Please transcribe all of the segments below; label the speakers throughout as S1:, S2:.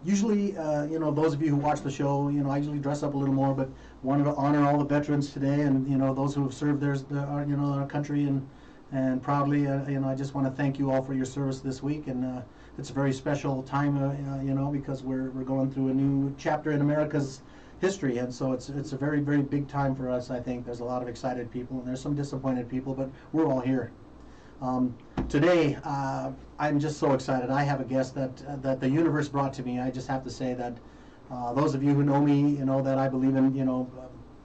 S1: Usually, those of you who watch the show, I usually dress up a little more, but wanted to honor all the veterans today, and those who have served our country and proudly. I just want to thank you all for your service this week, and it's a very special time, because we're going through a new chapter in America's history, and so it's a very, very big time for us. I think there's a lot of excited people, and there's some disappointed people, but we're all here. Today, I'm just so excited. I have a guest that the universe brought to me. I just have to say that those of you who know me, that I believe in,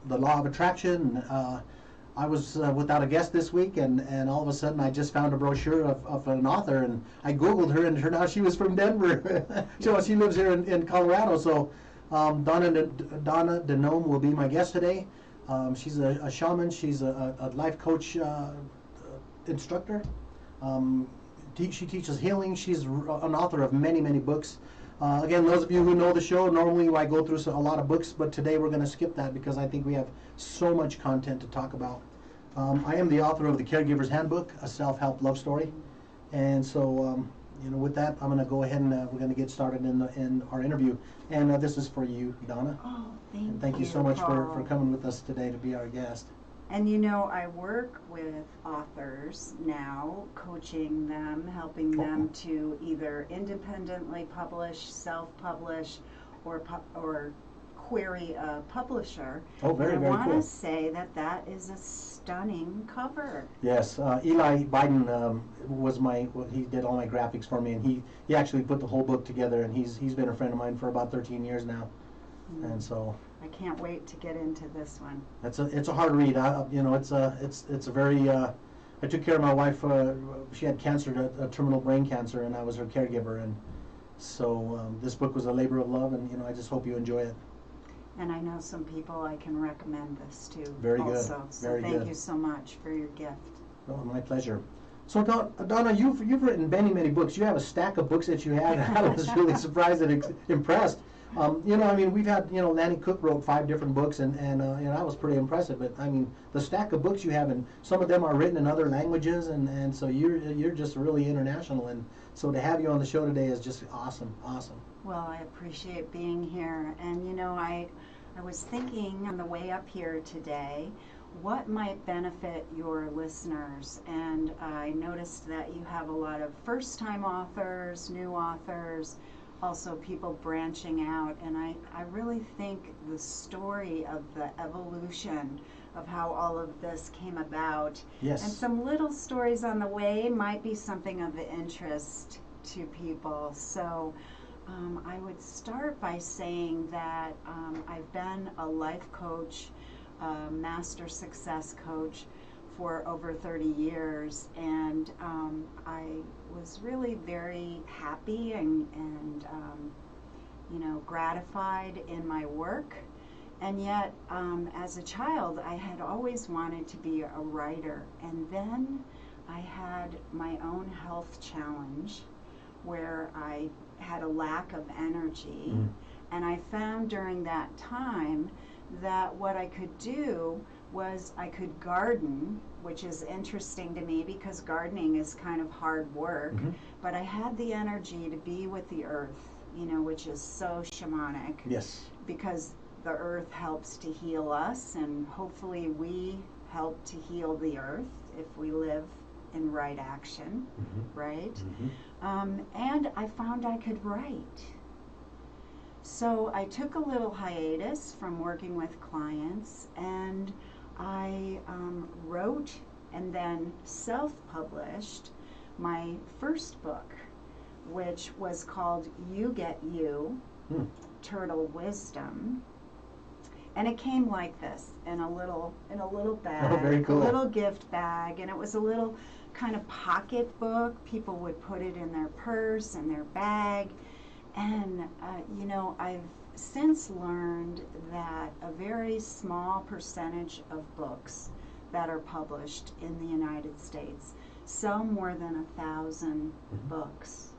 S1: the law of attraction. I was without a guest this week, and all of a sudden I just found a brochure of an author, and I Googled her, and it turned out she was from Denver. So she lives here in Colorado. So Donna Denome will be my guest today. She's a shaman. She's a life coach instructor. She teaches healing. She's an author of many, many books. Again, those of you who know the show, normally I go through a lot of books, but today we're going to skip that because I think we have so much content to talk about. I am the author of The Caregiver's Handbook, a self-help love story. And so, with that, I'm going to go ahead and we're going to get started in our interview. And this is for you, Donna.
S2: Oh, thank you.
S1: Thank you so much for coming with us today to be our guest.
S2: And I work with authors now, coaching them, helping them to either independently publish, self-publish, or query a publisher.
S1: Oh, very,
S2: and
S1: very cool.
S2: I want to say that is a stunning cover.
S1: Yes, Eli Biden he did all my graphics for me, and he actually put the whole book together, and he's been a friend of mine for about 13 years now, and so.
S2: I can't wait to get into this one.
S1: It's a hard read. It's a very. I took care of my wife. She had cancer, a terminal brain cancer, and I was her caregiver. And so this book was a labor of love, and I just hope you enjoy it.
S2: And I know some people I can recommend this to.
S1: Very
S2: also.
S1: good.
S2: So
S1: very
S2: thank
S1: good.
S2: you so much for your gift.
S1: Oh, my pleasure. So Donna, you've written many, many books. You have a stack of books that you had. I was really surprised and impressed. We've had, Lanny Cook wrote 5 different books, and I was pretty impressive. But the stack of books you have, and some of them are written in other languages, and so you're just really international. And so to have you on the show today is just awesome.
S2: Well, I appreciate being here, and I was thinking on the way up here today, what might benefit your listeners, and I noticed that you have a lot of first-time authors, new authors, also people branching out, and I really think the story of the evolution of how all of this came about,
S1: yes,
S2: and some little stories on the way might be something of interest to people. So I would start by saying that I've been a life coach, a master success coach for over 30 years, and I was really very happy and gratified in my work. And yet, as a child, I had always wanted to be a writer. And then I had my own health challenge where I had a lack of energy. And I found during that time that what I could do was I could garden, which is interesting to me because gardening is kind of hard work, but I had the energy to be with the earth, which is so shamanic.
S1: Yes. Because
S2: the earth helps to heal us, and hopefully we help to heal the earth if we live in right action, right? And I found I could write. So I took a little hiatus from working with clients, and I wrote and then self-published my first book, which was called You Get You, Turtle Wisdom. And it came like this, in a little bag,
S1: oh, very cool.
S2: A little gift bag, and it was a little kind of pocket book. People would put it in their purse and their bag. And, I've since learned that a very small percentage of books that are published in the United States sell more than 1,000 books.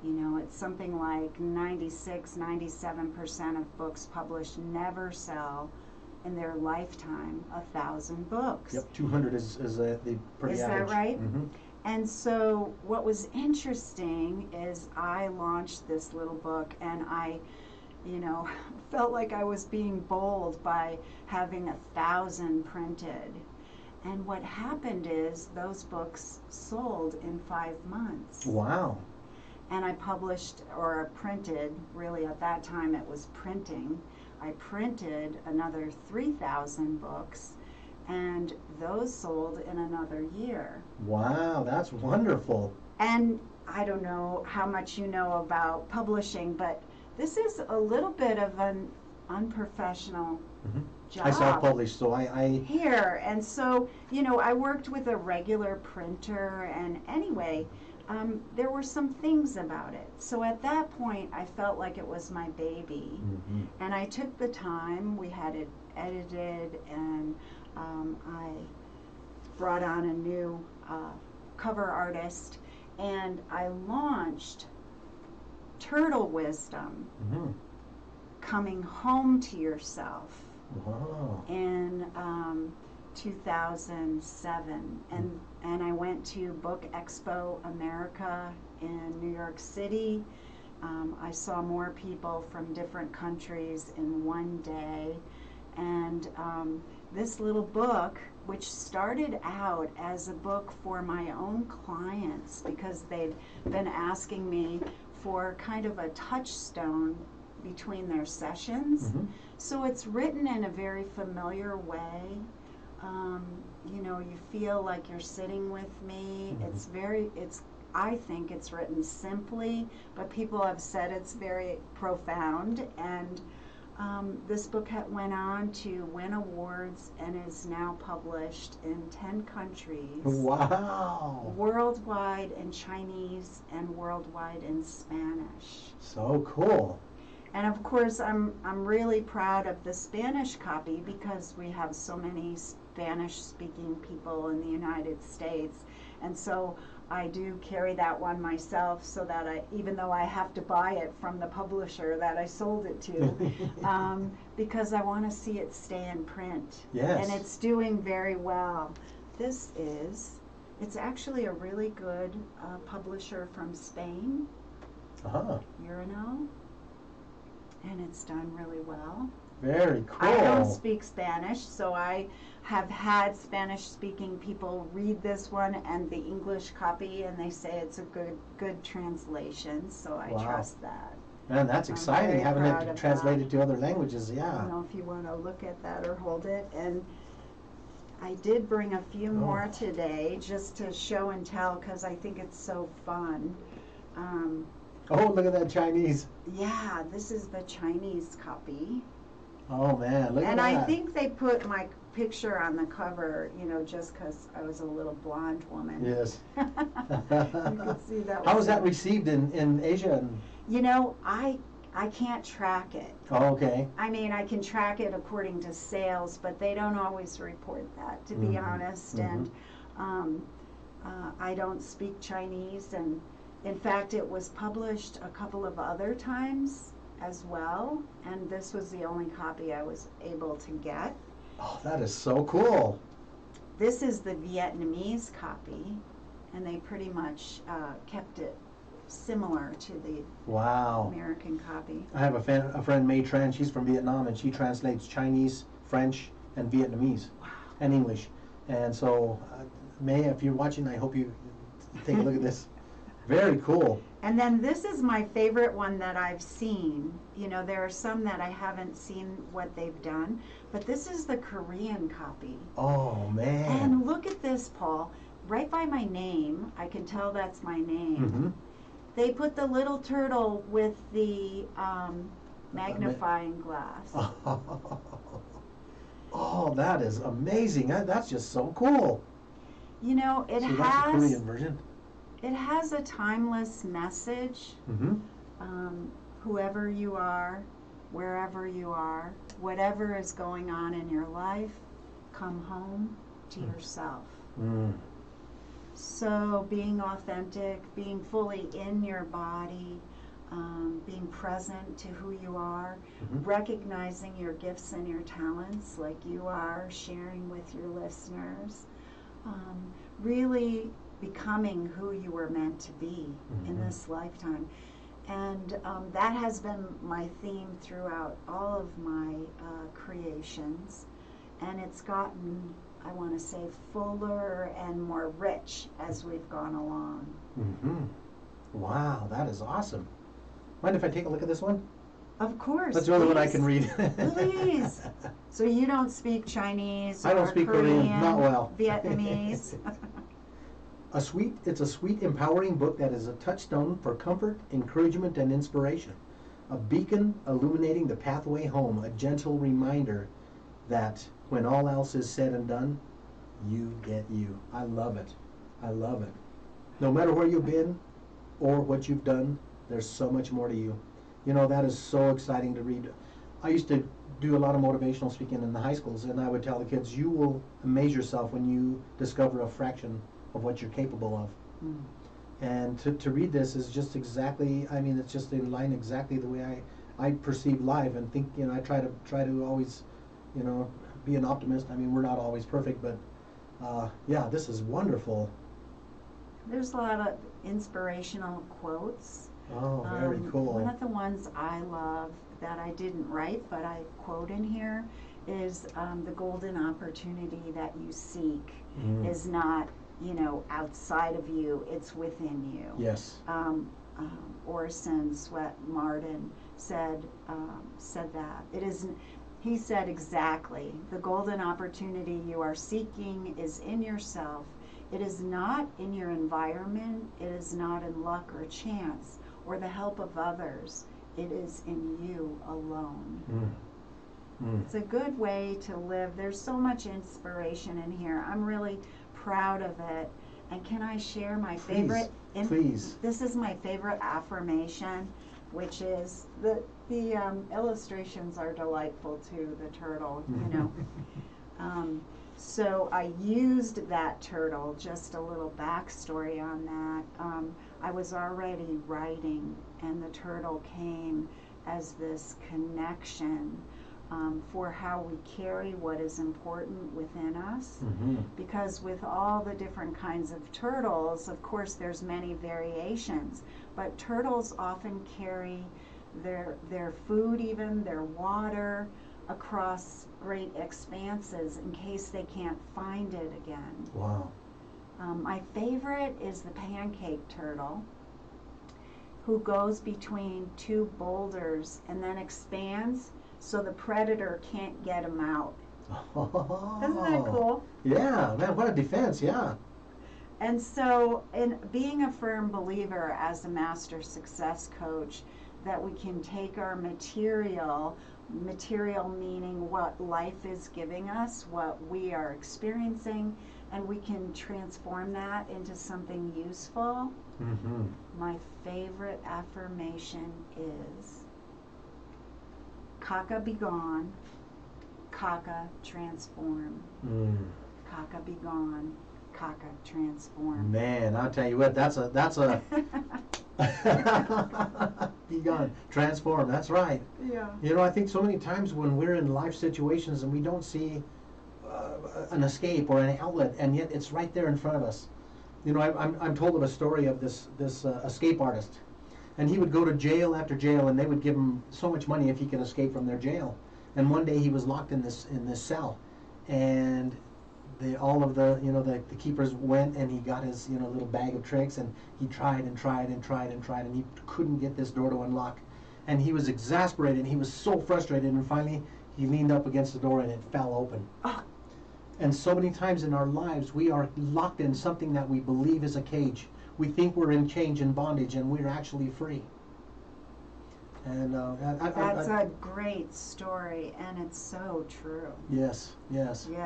S2: It's something like 97% of books published never sell in their lifetime 1,000 books.
S1: Yep, 200 is the pretty average.
S2: Is that right? And so what was interesting is I launched this little book, and I, felt like I was being bold by having 1,000 printed. And what happened is those books sold in 5 months.
S1: Wow.
S2: And I published, or printed, really at that time it was printing. I printed another 3,000 books, and those sold in another year.
S1: Wow, that's wonderful.
S2: And I don't know how much you know about publishing, but this is a little bit of an unprofessional job.
S1: I self-published, so I
S2: Here, and so, I worked with a regular printer, and anyway, there were some things about it. So at that point, I felt like it was my baby, and I took the time. We had it edited, and I brought on a new cover artist, and I launched Turtle Wisdom, Coming Home to Yourself, in 2007, and I went to Book Expo America in New York City. I saw more people from different countries in one day, and this little book, which started out as a book for my own clients because they'd been asking me for kind of a touchstone between their sessions. So it's written in a very familiar way. You feel like you're sitting with me. I think it's written simply, but people have said it's very profound. And this book went on to win awards and is now published in 10 countries.
S1: Wow.
S2: Worldwide in Chinese and worldwide in Spanish.
S1: So cool.
S2: And of course, I'm really proud of the Spanish copy because we have so many Spanish-speaking people in the United States, and so I do carry that one myself, so that even though I have to buy it from the publisher that I sold it to, because I want to see it stay in print.
S1: Yes.
S2: And it's doing very well. It's actually a really good publisher from Spain, Urano. And it's done really well.
S1: Very cool.
S2: I don't speak Spanish, so I have had Spanish-speaking people read this one and the English copy, and they say it's a good translation, so I trust that.
S1: Man, that's exciting, having it translated to other languages,
S2: I don't know if you want to look at that or hold it. And I did bring a few more today just to show and tell because I think it's so fun.
S1: Oh, look at that Chinese.
S2: Yeah, this is the Chinese copy.
S1: Oh man, look at that.
S2: And I think they put my picture on the cover, just because I was a little blonde woman.
S1: Yes.
S2: You can see that.
S1: How was that received in Asia?
S2: I can't track it.
S1: Oh, okay.
S2: I mean, I can track it according to sales, but they don't always report that, to be honest. And I don't speak Chinese, and in fact, it was published a couple of other times as well, and this was the only copy I was able to get.
S1: Oh, that is so cool.
S2: This is the Vietnamese copy, and they pretty much kept it similar to the American copy.
S1: I have a friend, May Tran, she's from Vietnam, and she translates Chinese, French, and Vietnamese, and English. And so, May, if you're watching, I hope you take a look at this. Very cool.
S2: And then this is my favorite one that I've seen. There are some that I haven't seen what they've done, but this is the Korean copy.
S1: Oh, man.
S2: And look at this, Paul. Right by my name, I can tell that's my name. They put the little turtle with the magnifying glass.
S1: Oh, that is amazing. That's just so cool.
S2: It
S1: so
S2: has...
S1: that's the Korean version?
S2: It has a timeless message. Whoever you are, wherever you are, whatever is going on in your life, come home to yourself. So being authentic, being fully in your body, being present to who you are, recognizing your gifts and your talents like you are sharing with your listeners, really becoming who you were meant to be in this lifetime. And that has been my theme throughout all of my creations. And it's gotten, I want to say, fuller and more rich as we've gone along.
S1: Wow, that is awesome. Mind if I take a look at this one?
S2: Of course.
S1: That's the only one I can read.
S2: Please. So you don't speak Chinese or
S1: I don't speak Korean, not well.
S2: Vietnamese?
S1: It's a sweet, empowering book that is a touchstone for comfort, encouragement, and inspiration. A beacon illuminating the pathway home, a gentle reminder that when all else is said and done, you get you. I love it. I love it. No matter where you've been or what you've done, there's so much more to you. You know, that is so exciting to read. I used to do a lot of motivational speaking in the high schools, and I would tell the kids, you will amaze yourself when you discover a fraction of what you're capable of. And to read this is just exactly, I mean, it's just in line exactly the way I perceive life and think, you know, I try to always, you know, be an optimist. I mean, we're not always perfect, but yeah, this is wonderful.
S2: There's a lot of inspirational quotes.
S1: Oh, very cool.
S2: One of the ones I love that I didn't write, but I quote in here, is the golden opportunity that you seek is not, you know, outside of you, it's within you.
S1: Yes.
S2: Orson Swett Martin said that. It isn't, he said exactly, the golden opportunity you are seeking is in yourself. It is not in your environment, it is not in luck or chance or the help of others. It is in you alone. It's a good way to live. There's so much inspiration in here. I'm really proud of it. And can I share my favorite?
S1: Please.
S2: This is my favorite affirmation, which is the illustrations are delightful too. The turtle, you know. So I used that turtle. Just a little backstory on that. I was already writing, and the turtle came as this connection for how we carry what is important within us. Because with all the different kinds of turtles, of course, there's many variations, but turtles often carry their food, even their water, across great expanses in case they can't find it again.
S1: Wow.
S2: My favorite is the pancake turtle, who goes between two boulders and then expands so the predator can't get him out. Isn't that cool?
S1: Yeah, man, what a defense, yeah.
S2: And so, in being a firm believer as a master success coach, that we can take our material meaning what life is giving us, what we are experiencing, and we can transform that into something useful. My favorite affirmation is, Kaka be gone, Kaka transform. Kaka be gone, Kaka transform.
S1: Man, I'll tell you what, that's a be gone, transform, that's right.
S2: Yeah.
S1: You know, I think so many times when we're in life situations and we don't see an escape or an outlet, and yet it's right there in front of us. You know, I'm told of a story of this escape artist, and he would go to jail after jail, and they would give him so much money if he could escape from their jail. And one day he was locked in this cell, and all of the keepers went, and he got his little bag of tricks, and he tried and tried and tried and tried, and he couldn't get this door to unlock, and he was exasperated, and he was so frustrated, and finally he leaned up against the door and it fell open. And so many times in our lives we are locked in something that we believe is a cage. We think we're in cage and bondage, and we're actually free. And
S2: that's a great story, and it's so true.
S1: Yes,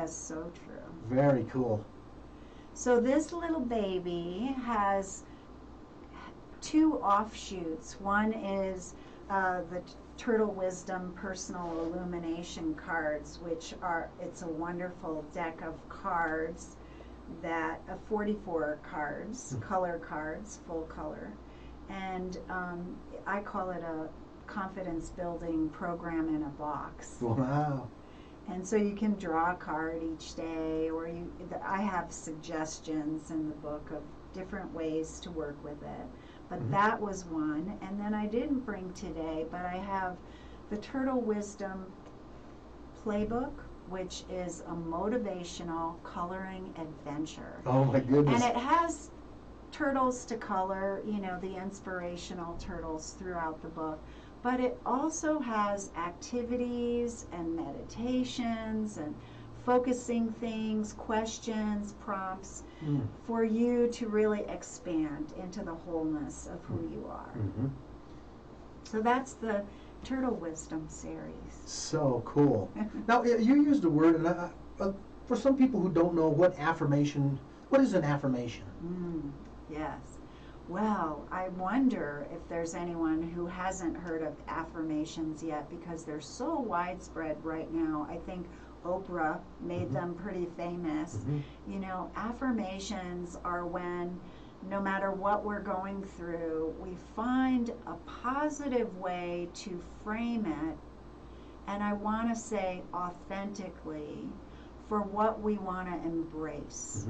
S2: So true.
S1: Very cool.
S2: So this little baby has two offshoots. One is the Turtle Wisdom Personal Illumination cards, which it's a wonderful deck of cards that 44 cards, color cards, full color, and I call it a confidence building program in a box.
S1: Wow.
S2: And so you can draw a card each day, or I have suggestions in the book of different ways to work with it. But that was one. And then I didn't bring today, but I have the Turtle Wisdom Playbook, which is a motivational coloring adventure.
S1: Oh my goodness.
S2: And it has turtles to color, you know, the inspirational turtles throughout the book. But it also has activities and meditations and focusing things, questions, prompts for you to really expand into the wholeness of who you are. So that's the Turtle Wisdom series.
S1: So cool. Now, you used a word, and for some people who don't know what is an affirmation?
S2: Yes. Well, I wonder if there's anyone who hasn't heard of affirmations yet, because they're so widespread right now. I think Oprah made them pretty famous. You know, affirmations are when, no matter what we're going through, we find a positive way to frame it, and I want to say authentically, for what we want to embrace.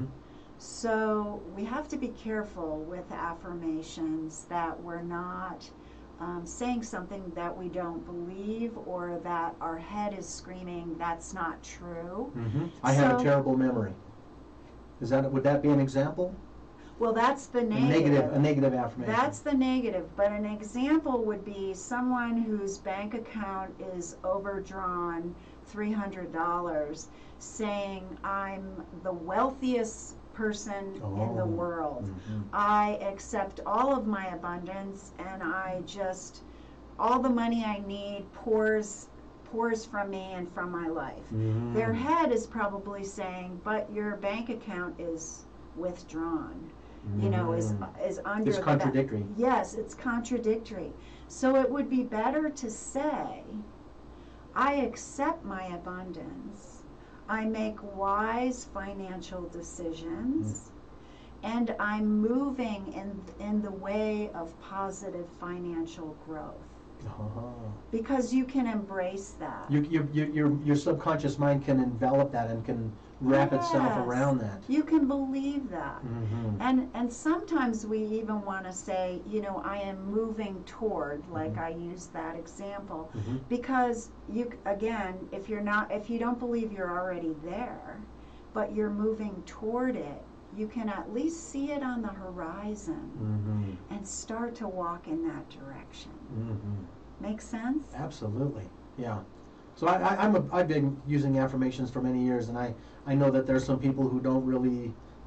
S2: So we have to be careful with affirmations that we're not saying something that we don't believe, or that our head is screaming that's not true.
S1: I have a terrible memory. Would that be an example?
S2: Well, that's the negative.
S1: A negative affirmation.
S2: That's the negative. But an example would be someone whose bank account is overdrawn $300 saying, I'm the wealthiest person in the world. I accept all of my abundance, and all the money I need pours from me and from my life. Their head is probably saying, but your bank account is withdrawn. You know, is under.
S1: It's contradictory.
S2: Yes, it's contradictory. So it would be better to say, I accept my abundance. I make wise financial decisions, and I'm moving in the way of positive financial growth. Because you can embrace that.
S1: Your subconscious mind can envelop that and can wrap itself around that.
S2: You can believe that. And sometimes we even want to say, you know, I am moving toward, like I used that example, because if you don't believe you're already there, but you're moving toward it, you can at least see it on the horizon and start to walk in that direction. Make sense?
S1: Absolutely, yeah. So I've been using affirmations for many years, and I know that there's some people who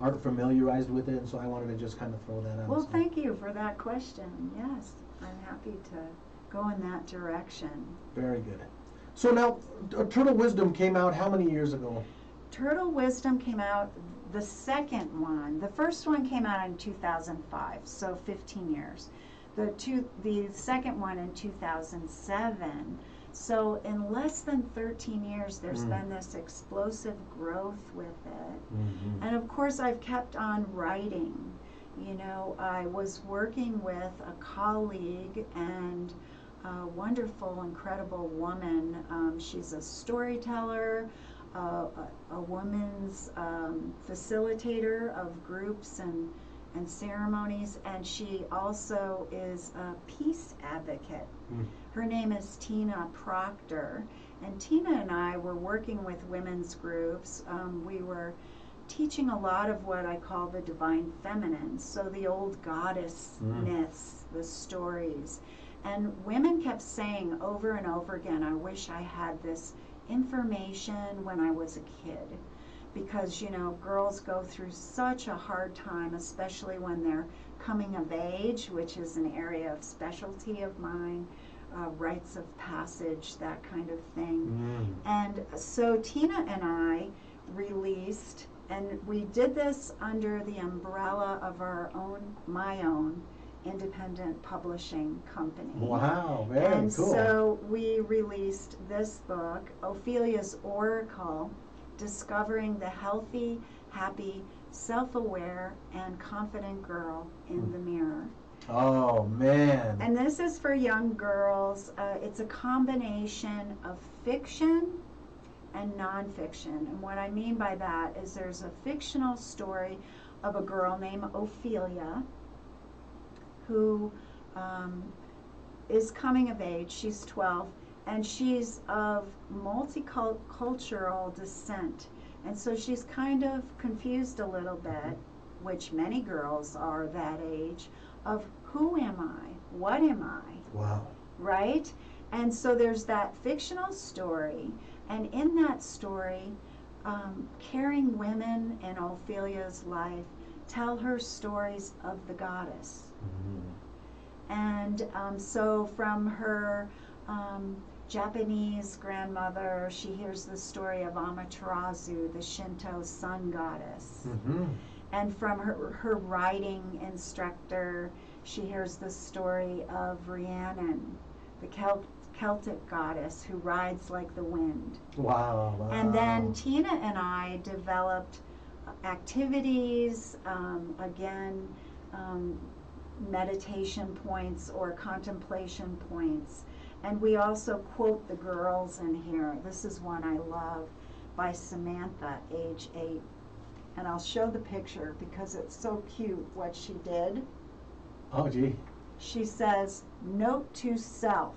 S1: aren't familiarized with it, and so I wanted to just kind of throw that out.
S2: Well, thank you for that question. Yes, I'm happy to go in that direction.
S1: Very good. So now, Turtle Wisdom came out how many years ago?
S2: Turtle Wisdom came out, the second one. The first one came out in 2005, so 15 years. The second one in 2007. So in less than 13 years, there's been this explosive growth with it. And of course, I've kept on writing. You know, I was working with a colleague and a wonderful, incredible woman. She's a storyteller, a woman's facilitator of groups and ceremonies, and she also is a peace advocate. Her name is Tina Proctor, and Tina and I were working with women's groups. We were teaching a lot of what I call the divine feminine, so the old goddess myths, the stories. And women kept saying over and over again, I wish I had this information when I was a kid. Because, you know, girls go through such a hard time, especially when they're coming of age, which is an area of specialty of mine, rites of passage, that kind of thing. And so Tina and I released, and we did this under the umbrella of my own independent publishing company.
S1: Wow, very cool.
S2: And so we released this book, Ophelia's Oracle, Discovering the Healthy, Happy, Self-Aware, and Confident Girl in the Mirror.
S1: Oh, man.
S2: And this is for young girls. It's a combination of fiction and nonfiction. And what I mean by that is there's a fictional story of a girl named Ophelia who is coming of age. She's 12, and she's of multicultural descent. And so she's kind of confused a little bit, which many girls are that age, of who am I? What am I?
S1: Wow.
S2: Right? And so there's that fictional story, and in that story, caring women in Ophelia's life tell her stories of the goddess. And so from her Japanese grandmother, she hears the story of Amaterasu, the Shinto sun goddess. And from her writing instructor, she hears the story of Rhiannon, the Celtic goddess who rides like the wind.
S1: Wow.
S2: And then Tina and I developed activities, meditation points or contemplation points. And we also quote the girls in here. This is one I love by Samantha, age 8. And I'll show the picture because it's so cute what she did.
S1: Oh, gee.
S2: She says, note to self,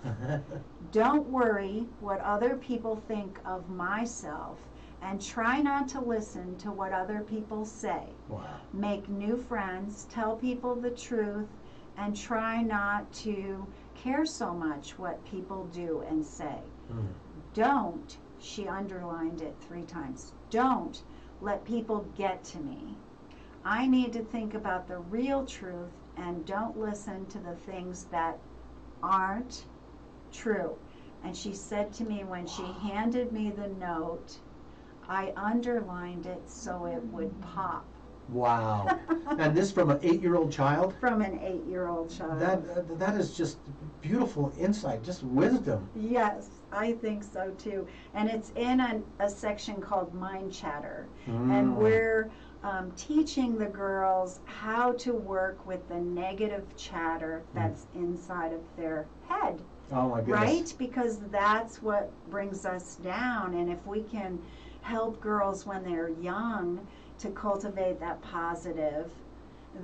S2: don't worry what other people think of myself, and try not to listen to what other people say.
S1: Wow.
S2: Make new friends, tell people the truth, and try not to care so much what people do and say. Don't, she underlined it 3 times, don't let people get to me. I need to think about the real truth and don't listen to the things that aren't true. And she said to me when she handed me the note, I underlined it so it would pop.
S1: Wow. And this from an 8-year-old child?
S2: From an 8-year-old child.
S1: That is just beautiful insight, just wisdom.
S2: Yes, I think so too. And it's in a section called Mind Chatter. And we're teaching the girls how to work with the negative chatter that's inside of their head.
S1: Oh my goodness.
S2: Right? Because that's what brings us down. And if we can help girls when they're young to cultivate that positive,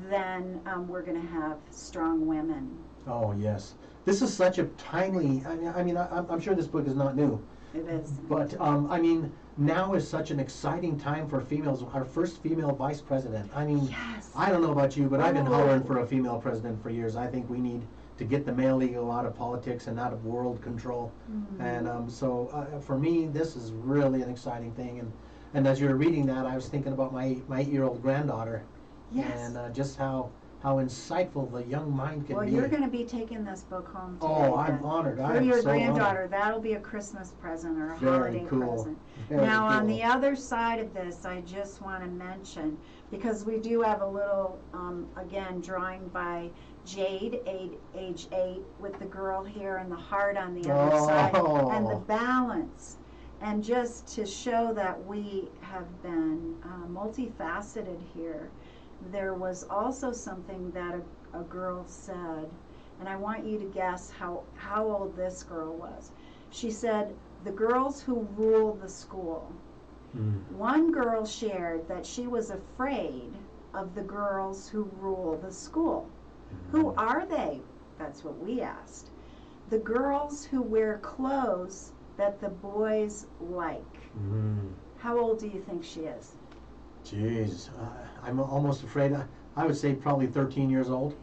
S2: then we're going to have strong women.
S1: Oh yes. This is such a timely, I'm sure this book is not new.
S2: It is.
S1: But now is such an exciting time for females. Our first female vice president.
S2: Yes.
S1: I don't know about you, but I've been hollering for a female president for years. I think we need to get the male ego out of politics and out of world control. And so for me, this is really an exciting thing. And as you were reading that, I was thinking about my 8-year-old granddaughter.
S2: Yes.
S1: And just how insightful the young mind can be.
S2: Well, you're going to be taking this book home today.
S1: Oh, I'm honored.
S2: For your granddaughter, that'll be a Christmas present or a holiday present. Now, on the other side of this, I just want to mention, because we do have a little, again, drawing by Jade, age 8, with the girl here and the heart on the other side, and the balance. And just to show that we have been multifaceted here, there was also something that a girl said, and I want you to guess how old this girl was. She said, the girls who rule the school. One girl shared that she was afraid of the girls who rule the school. Who are they? That's what we asked. The girls who wear clothes that the boys like. How old do you think she is?
S1: Jeez, I'm almost afraid. I would say probably 13 years old.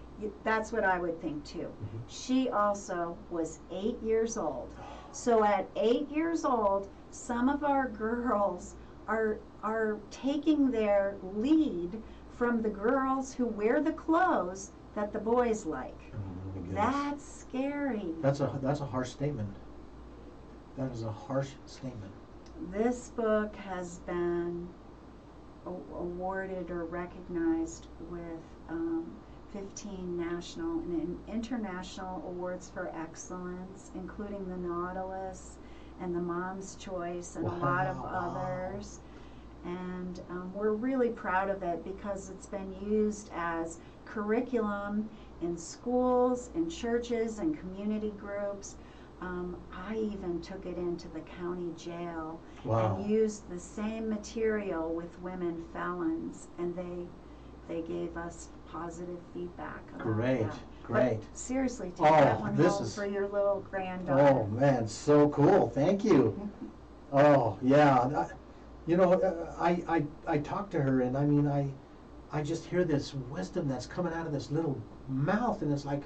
S2: That's what I would think too. She also was 8 years old. So at 8 years old, some of our girls are taking their lead from the girls who wear the clothes that the boys like.
S1: Oh,
S2: that's scary.
S1: That's a harsh statement. That is a harsh statement.
S2: This book has been awarded or recognized with 15 national and international awards for excellence, including the Nautilus and the Mom's Choice and a lot of others. And we're really proud of it because it's been used as curriculum in schools, in churches, and community groups. I even took it into the county jail and used the same material with women felons, and they they gave us positive feedback about
S1: Great,
S2: that.
S1: great.
S2: But seriously, take
S1: Oh,
S2: that one
S1: this
S2: home
S1: is-
S2: for your little granddaughter.
S1: Oh man, so cool. Thank you. Oh yeah. You know, I talk to her, and I mean, I just hear this wisdom that's coming out of this little mouth, and it's like,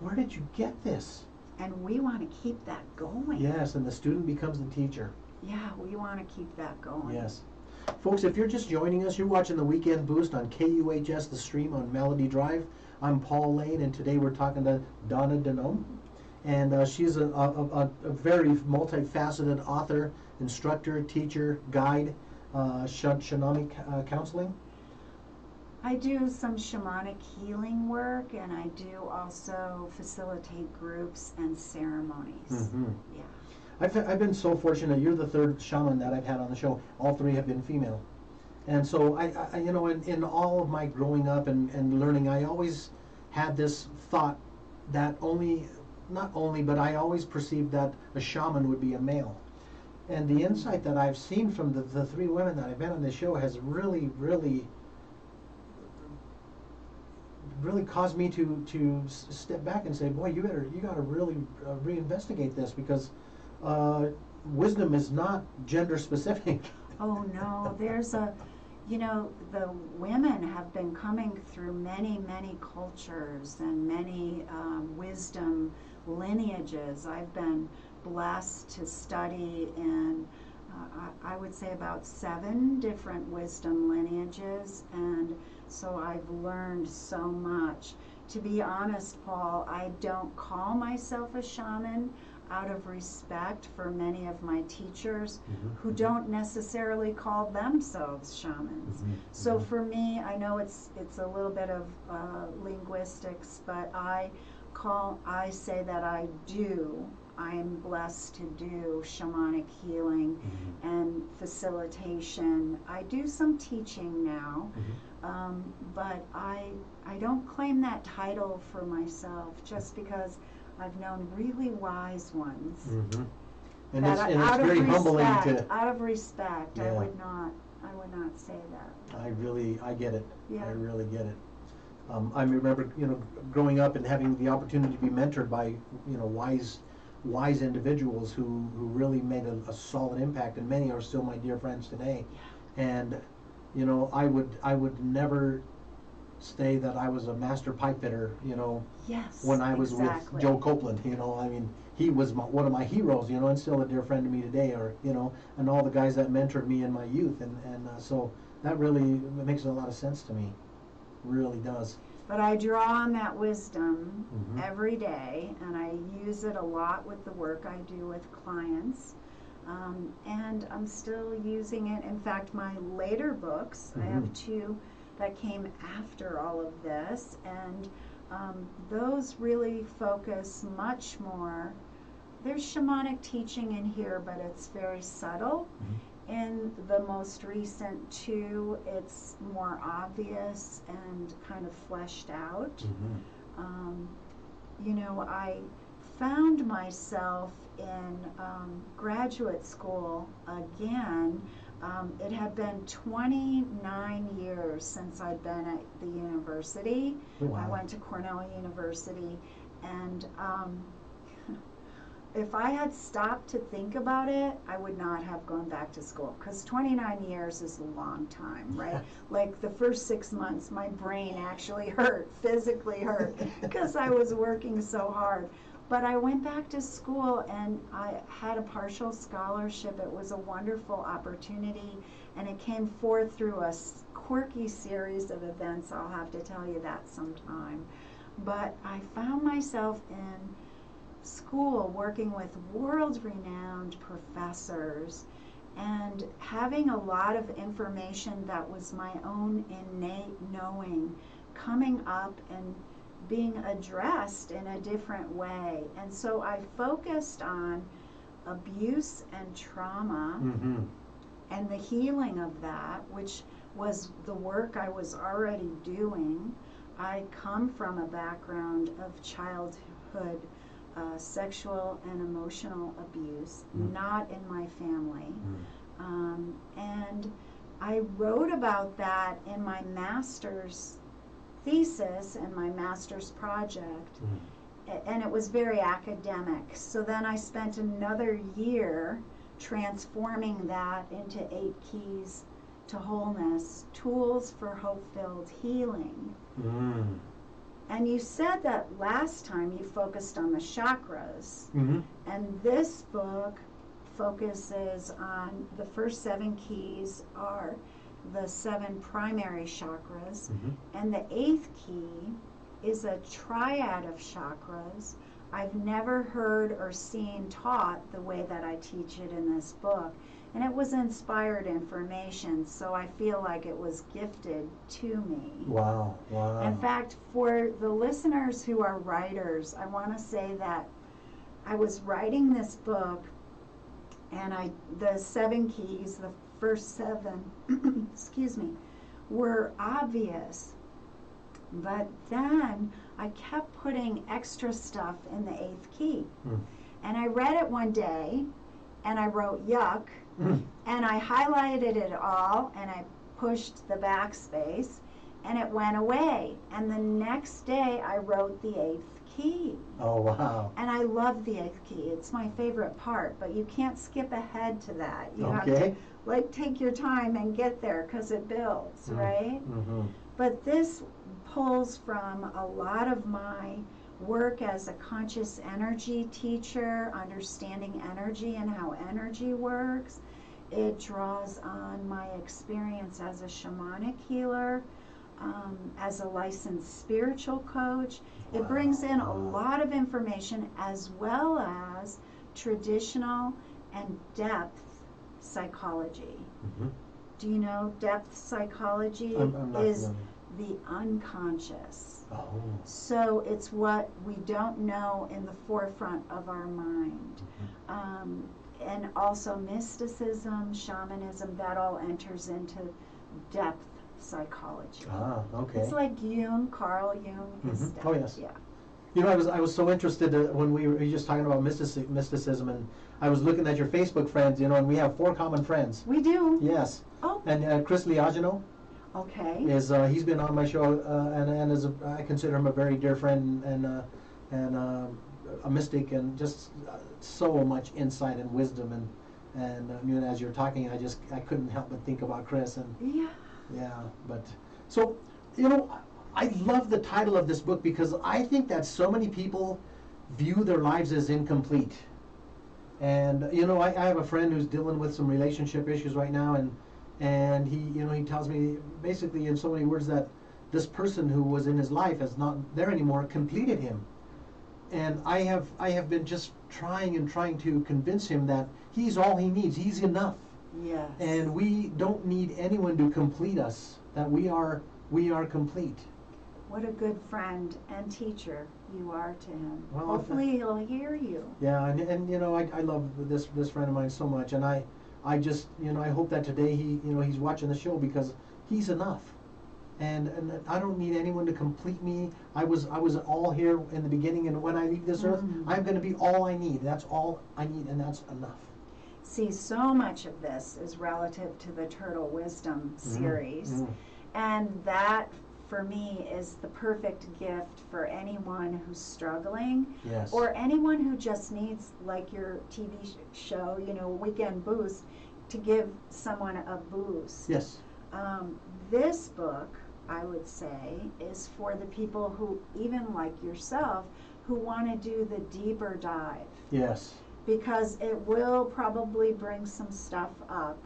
S1: where did you get this?
S2: And we want to keep that going.
S1: Yes, and the student becomes the teacher.
S2: Yeah, we want to keep that going.
S1: Yes. Folks, if you're just joining us, you're watching the Weekend Boost on KUHS, the stream on Melody Drive. I'm Paul Lane, and today we're talking to Donna Denome. And she's a very multifaceted author, instructor, teacher, guide, shamanic counseling.
S2: I do some shamanic healing work, and I do also facilitate groups and ceremonies.
S1: Mm-hmm.
S2: Yeah.
S1: I've been so fortunate. You're the third shaman that I've had on the show. All three have been female. And so I you know, in all of my growing up and learning, I always had this thought that but I always perceived that a shaman would be a male. And the insight that I've seen from the three women that I've been on the show has really caused me to step back and say, boy, you got to really reinvestigate this, because wisdom is not gender specific.
S2: Oh no, there's the women have been coming through many cultures and many wisdom lineages. I've been blessed to study in I would say about 7 different wisdom lineages, and so I've learned so much. To be honest, Paul, I don't call myself a shaman out of respect for many of my teachers who don't necessarily call themselves shamans. So for me, I know it's a little bit of linguistics, but I say that I am blessed to do shamanic healing and facilitation. I do some teaching now, but I don't claim that title for myself, just because I've known really wise ones.
S1: And it's very humbling to.
S2: Out of respect,
S1: Yeah.
S2: I would not say that.
S1: I get it.
S2: Yeah.
S1: I really get it. I remember, growing up and having the opportunity to be mentored by, wise individuals who really made a solid impact, and many are still my dear friends today. And, I would never say that I was a master pipe fitter,
S2: Yes,
S1: when I was
S2: exactly.
S1: with Joe Copeland. I mean, he was one of my heroes, and still a dear friend to me today, or, and all the guys that mentored me in my youth. And so that really makes a lot of sense to me. Really does.
S2: But I draw on that wisdom every day, and I use it a lot with the work I do with clients. And I'm still using it. In fact, my later books, I have 2 that came after all of this, and those really focus much more. There's shamanic teaching in here, but it's very subtle. In the most recent 2, it's more obvious and kind of fleshed out. I found myself in graduate school again. It had been 29 years since I'd been at the university.
S1: Wow.
S2: I went to Cornell University, and if I had stopped to think about it, I would not have gone back to school, because 29 years is a long time, right? Like the first 6 months, my brain actually physically hurt, because I was working so hard. But I went back to school, and I had a partial scholarship. It was a wonderful opportunity, and it came forth through a quirky series of events. I'll have to tell you that sometime. But I found myself in school working with world-renowned professors and having a lot of information that was my own innate knowing coming up and being addressed in a different way. And so I focused on abuse and trauma and the healing of that, which was the work I was already doing. I come from a background of childhood sexual and emotional abuse, not in my family. And I wrote about that in my master's thesis and my master's project, and it was very academic. So then I spent another year transforming that into 8 keys to wholeness, tools for hope-filled healing. And you said that last time you focused on the chakras, and this book focuses on the first 7 keys are the 7 primary chakras, and the 8th key is a triad of chakras. I've never heard or seen taught the way that I teach it in this book, and it was inspired information, so I feel like it was gifted to me.
S1: Wow, wow.
S2: In fact, for the listeners who are writers, I want to say that I was writing this book, and the 7 keys, the first 7, excuse me, were obvious. But then I kept putting extra stuff in the 8th key. And I read it one day, and I wrote yuck, and I highlighted it all, and I pushed the backspace, and it went away. And the next day I wrote the 8th key.
S1: Oh, wow.
S2: And I love the 8th key. It's my favorite part, but you can't skip ahead to that. You have to take your time and get there, because it builds, right? But this pulls from a lot of my work as a conscious energy teacher, understanding energy and how energy works. It draws on my experience as a shamanic healer, as a licensed spiritual coach. It brings in a lot of information, as well as traditional and depth psychology. Do you know depth psychology?
S1: I'm not
S2: is
S1: familiar.
S2: The unconscious.
S1: Oh.
S2: So it's what we don't know in the forefront of our mind. And also mysticism, shamanism, that all enters into depth psychology.
S1: Ah, okay.
S2: It's like Jung, Carl Jung is depth.
S1: Oh, yes.
S2: Yeah.
S1: You know, I was so interested when we were just talking about mysticism, and I was looking at your Facebook friends, you know, and we have 4 common friends.
S2: We do?
S1: Yes.
S2: Oh.
S1: And Chris Liagino
S2: Okay.
S1: is he's been on my show, and is I consider him a very dear friend and a mystic, and just so much insight and wisdom, and you know, as you're talking, I couldn't help but think about Chris, and yeah, but so, you know, I love the title of this book, because I think that so many people view their lives as incomplete. And you know, I have a friend who's dealing with some relationship issues right now, and he, you know, he tells me basically in so many words that this person who was in his life is not there anymore, completed him. And I have been just trying to convince him that he's all he needs, he's enough.
S2: Yes.
S1: And we don't need anyone to complete us, that we are complete.
S2: What a good friend and teacher you are to him.
S1: Well,
S2: hopefully he'll hear you.
S1: Yeah, and you know, I love this friend of mine so much, and I just, you know, I hope that today he's watching the show, because he's enough. And I don't need anyone to complete me. I was all here in the beginning, and when I leave this earth, I'm going to be all I need. That's all I need, and that's enough.
S2: See, so much of this is relative to the Turtle Wisdom series, and that, for me, is the perfect gift for anyone who's struggling,
S1: Yes.
S2: or anyone who just needs, like your TV show, you know, Weekend Boost, to give someone a boost.
S1: Yes.
S2: This book, I would say, is for the people who, even like yourself, who want to do the deeper dive.
S1: Yes.
S2: Because it will probably bring some stuff up.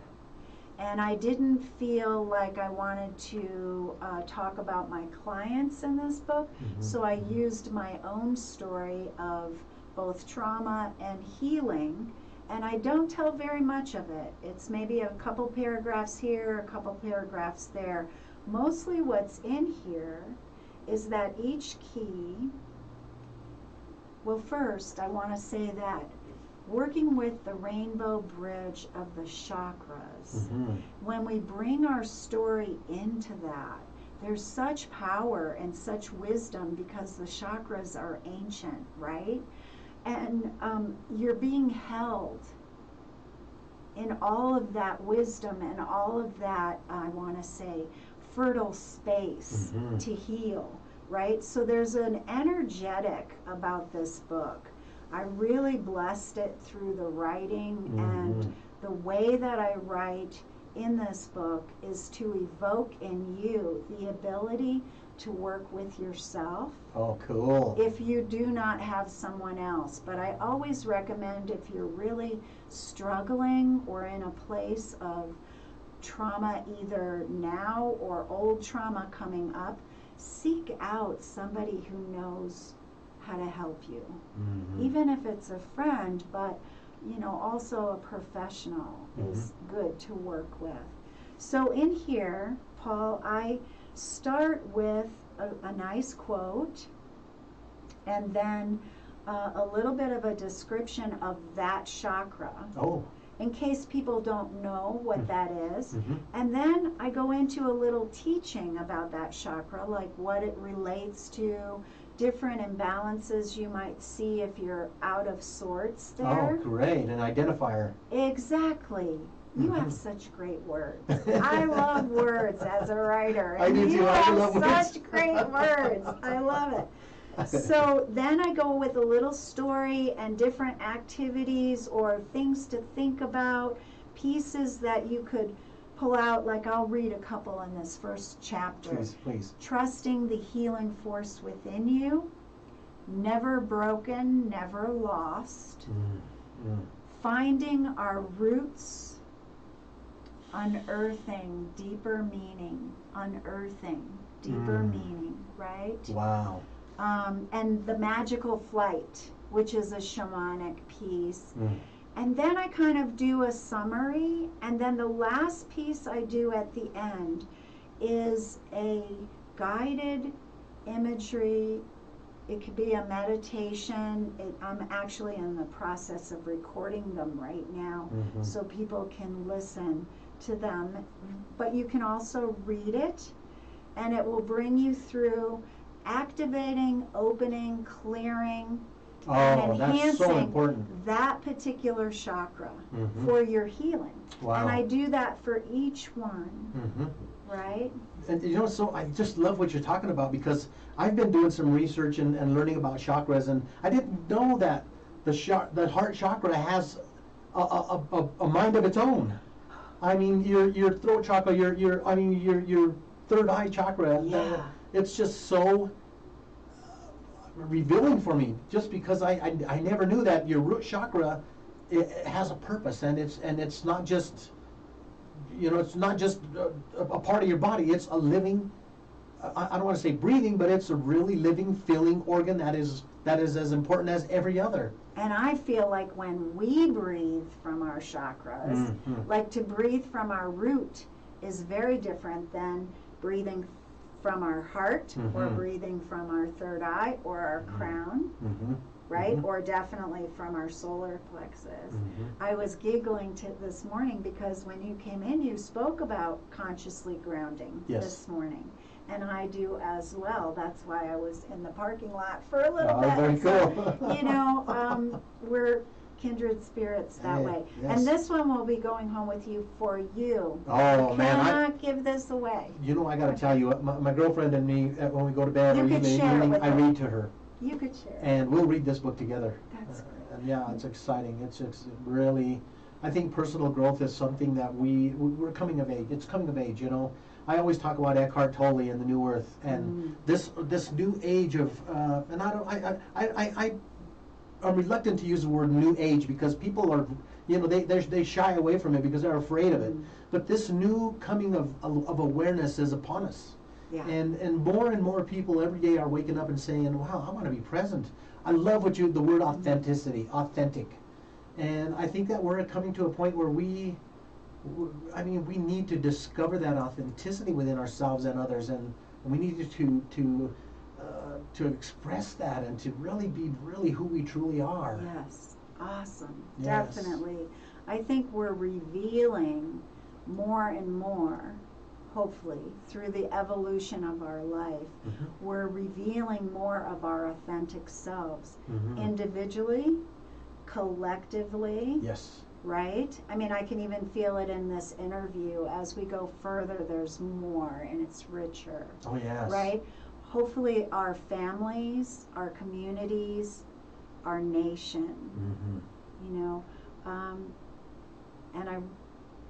S2: And I didn't feel like I wanted to talk about my clients in this book, so I used my own story of both trauma and healing, and I don't tell very much of it. It's maybe a couple paragraphs here, a couple paragraphs there. Mostly what's in here is that each key, well, first I want to say that working with the rainbow bridge of the chakras, when we bring our story into that, there's such power and such wisdom, because the chakras are ancient, right? And you're being held in all of that wisdom and all of that, I want to say, fertile space to heal, right? So there's an energetic about this book. I really blessed it through the writing, and the way that I write in this book is to evoke in you the ability to work with yourself.
S1: Oh, cool.
S2: If you do not have someone else. But I always recommend, if you're really struggling or in a place of trauma, either now or old trauma coming up, seek out somebody who knows how to help you. Even if it's a friend, but you know, also a professional is good to work with. So in here, Paul, I start with a nice quote, and then a little bit of a description of that chakra.
S1: Oh.
S2: In case people don't know what that is. And then I go into a little teaching about that chakra, like what it relates to, different imbalances you might see if you're out of sorts there.
S1: Oh, great, an identifier.
S2: Exactly. You have such great words. I love words as a writer.
S1: I do too.
S2: You
S1: I love
S2: have such
S1: words.
S2: great words. I love it. So then I go with a little story and different activities or things to think about, pieces that you could pull out. Like I'll read a couple in this first chapter.
S1: Please, please.
S2: Trusting the healing force within you, never broken, never lost, finding our roots, unearthing deeper meaning, meaning, right?
S1: Wow.
S2: And the magical flight, which is a shamanic piece. And then I kind of do a summary, and then the last piece I do at the end is a guided imagery. It could be a meditation. I'm actually in the process of recording them right now, so people can listen to them. But you can also read it, and it will bring you through activating, opening, clearing, and
S1: that's so
S2: enhancing
S1: important.
S2: that particular chakra for your healing.
S1: Wow.
S2: And I do that for each one, right?
S1: And you know, so I just love what you're talking about, because I've been doing some research and learning about chakras, and I didn't know that the heart chakra has a mind of its own. I mean, your throat chakra, your third eye chakra.
S2: Yeah.
S1: It's just so revealing for me, just because I never knew that your root chakra, it has a purpose, and it's not just, you know, it's not just a part of your body. It's a living, I don't want to say breathing, but it's a really living, feeling organ that is as important as every other.
S2: And I feel like when we breathe from our chakras, like to breathe from our root is very different than breathing from our heart or breathing from our third eye or our crown, right? Or definitely from our solar plexus. I was giggling this morning because when you came in, you spoke about consciously grounding this morning. And I do as well. That's why I was in the parking lot for a little bit.
S1: Very cool.
S2: So, you know, we're kindred spirits that way.
S1: Yes.
S2: And this one will be going home with you for you.
S1: Oh,
S2: you
S1: man,
S2: cannot give this away.
S1: You know, I got to tell you, my girlfriend and me, when we go to bed,
S2: You
S1: or
S2: could
S1: even
S2: share it
S1: evening,
S2: with
S1: I
S2: her.
S1: read to her.
S2: You could share.
S1: And we'll read this book together.
S2: That's great.
S1: And yeah, it's exciting. It's really, I think personal growth is something that we're coming of age. It's coming of age, you know. I always talk about Eckhart Tolle and the New Earth, and this new age of, and I'm reluctant to use the word new age, because people are, you know, they shy away from it because they're afraid of it. But this new coming of awareness is upon us.
S2: Yeah.
S1: And more people every day are waking up and saying, wow, I want to be present. I love the word authenticity, authentic. And I think that we're coming to a point where we need to discover that authenticity within ourselves and others, and we need to express that and to really be who we truly are.
S2: Yes, awesome.
S1: Yes.
S2: Definitely. I think we're revealing more and more, hopefully, through the evolution of our life, we're revealing more of our authentic selves, individually, collectively,
S1: Yes.
S2: right? I mean, I can even feel it in this interview. As we go further, there's more and it's richer.
S1: Oh, yes.
S2: Right? Hopefully our families, our communities, our nation, you know, and